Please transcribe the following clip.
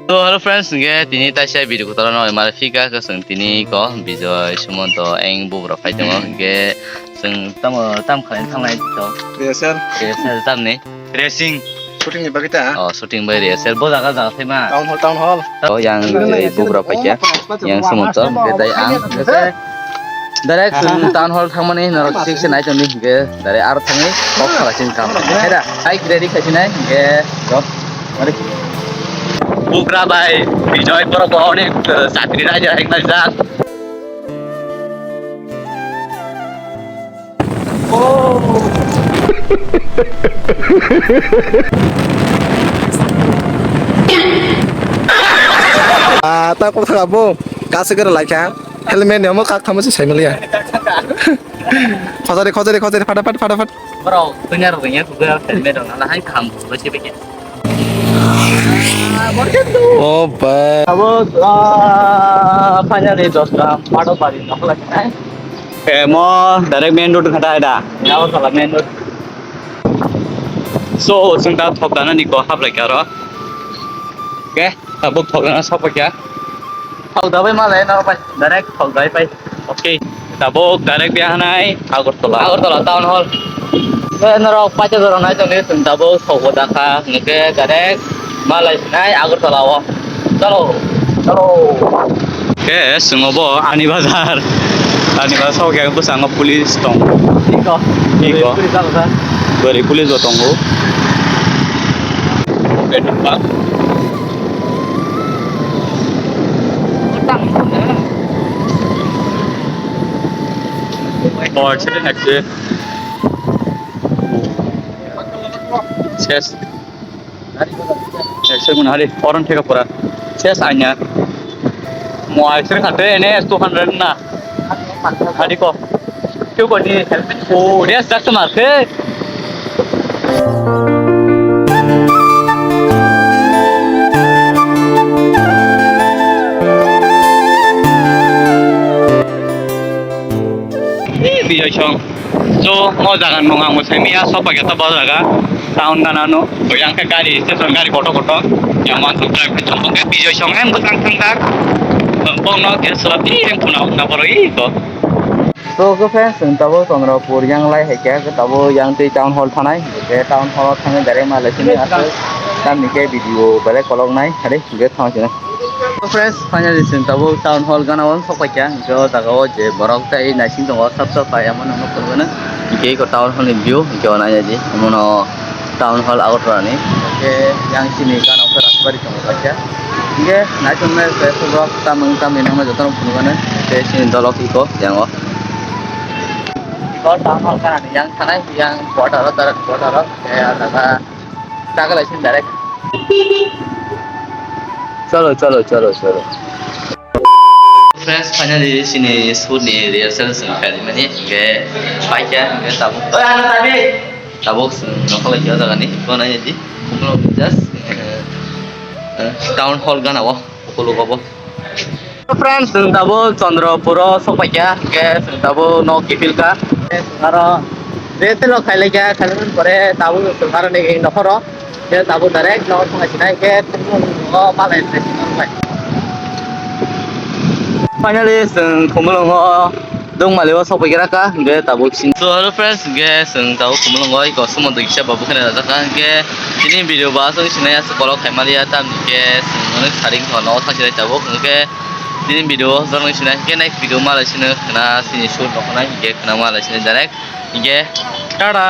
So hello friends, nge tini tasya video ko tara no mara fika ka sung tini ko bijoy sumonto eng bubra phai tamo nge sung tam khain thangai to Rehearsal, rehearsal tam ne racing shooting ni bagita. shooting by rehearsal bo jaga jaga thai ma Town hall. yang bubra phai kya yang sumonto nge dai ang nge direct town hall thangmani narok section ai toni nge direct ar thangai kok khalachin kam hera ai ready khachinai nge go mari Bukra by Bijoy Purabon Satri Raja yang nazar. Oh. Tak kau tak apa. Kasih kira lagi kan. Helmet ni, amat kak kamu sih saya melihat. Kau fadapat. Bro, dengar juga helmet dong. Alah, hai kamu bersih begitu. Oh baik. Abo finally dosta pado pari nakala kinai. Mo direct main road khata ada. Yaw kala main road. So sungta thokdana ni ko hab lagi aro. Oke, abo thokdana sab kya? Thokda bai malai na pai direct thokdai pai. Oke, abo direct bihanai Agartala town hall. Naro pacha dorong nai jone sungta abo thokoda kha ngke direct malai nai Agartala wo. Chalo. Oke, sungobo ani bazar sau kya busanga police tong. Iko. Beri police do tongo. Oke, nampak. Oh, actually Ses. Actually hari orang tega pura. Ses anya. Mau actually kate ini 200 na. Hari ko. Kyo ko ni helmet. Oh, dia sak marke. Biar chong. So mau jangan nongang musimnya so pakai tabal jaga tahun kanano yang ke gari station gari koto yang masuk drive chong ke biar chong em busang tak bong no ke selapin yang punau na poro iko. So ke fans tabo Chandrapur yang lai hai kya ke tabo yang ti town hall thanai ke town hall thangai dare ma lachini ase tam ni ke video bare kolong nai hare ge thang chena. So friends finally tabo town hall gana on sopai kya jo dagao je borok tai naising dong sab pai amon no korgana ke ko town hall view ke ona ji mono town hall outrani ke yang sini kan offer bari tong kya ge naison me se borok tamang tamina ma jotan korgana ke sini dolok iko yang o town hall kan yang thanai yang border ke daga daga laisin direct. चलो friends finally sini shoot ni rehearsal sing kali mani ke paikya ke tabuk nokol kya jaga ni kona jadi kumlo just town hall gana wo kulu gobo friends tabuk Chandrapur so paikya ke tabuk no kifil ka aro rehearsal khaile kya khalen pore tabuk aro ni nokoro ke tabuk direct no thang sinai ke oh malai finally kumulong dong malewa sopai kira ka ge tabuk sin. So hello friends ge tabuk kumulong iko sumondo iksa babu khana jaka ge ini video bahasa sinaya sekolok kemalia tam ge sumone saring thono thasire tabuk ge ini video jorong sinaya ge next video mala sinaya khana sini shoot nokna ge khana mala sinaya direct ge tada.